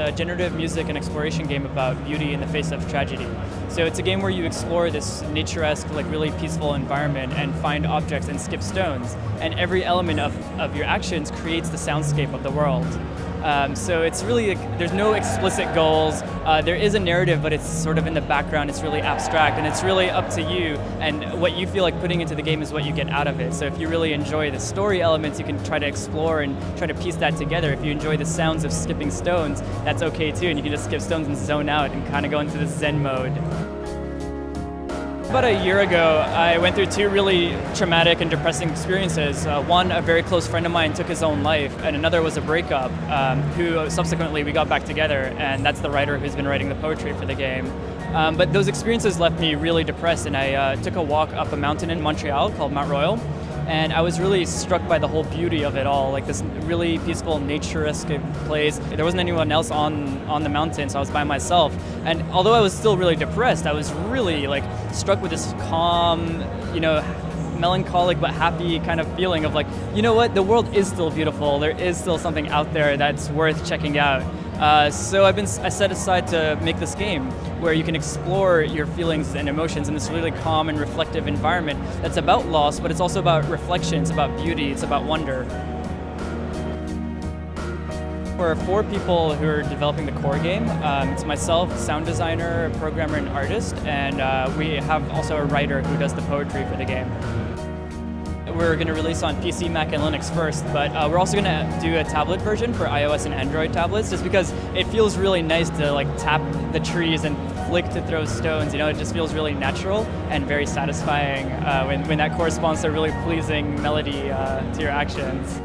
a generative music and exploration game about beauty in the face of tragedy. So it's a game where you explore this nature-esque, like really peaceful environment and find objects and skip stones. And every element of your actions creates the soundscape of the world. So it's really, there's no explicit goals. There is a narrative, but it's sort of in the background. It's really abstract, and it's really up to you. And what you feel like putting into the game is what you get out of it. So if you really enjoy the story elements, you can try to explore and try to piece that together. If you enjoy the sounds of skipping stones, that's okay too, and you can just skip stones and zone out and kind of go into this Zen mode. About a year ago, I went through two really traumatic and depressing experiences. One, a very close friend of mine took his own life, and another was a breakup, who subsequently we got back together, and that's the writer who's been writing the poetry for the game. But those experiences left me really depressed, and I took a walk up a mountain in Montreal called Mount Royal, and I was really struck by the whole beauty of it all, like this really peaceful nature-esque place. There wasn't anyone else on the mountain, so I was by myself. And although I was still really depressed, I was really like struck with this calm, melancholic but happy kind of feeling of like, you know what, the world is still beautiful. There is still something out there that's worth checking out. So I set aside to make this game where you can explore your feelings and emotions in this really calm and reflective environment that's about loss, but it's also about reflection, it's about beauty, it's about wonder. We're 4 people who are developing the core game. It's myself, sound designer, programmer, and artist, and we have also a writer who does the poetry for the game. We're going to release on PC, Mac, and Linux first, but we're also going to do a tablet version for iOS and Android tablets, just because it feels really nice to like tap the trees and flick to throw stones. It just feels really natural and very satisfying when that corresponds to a really pleasing melody to your actions.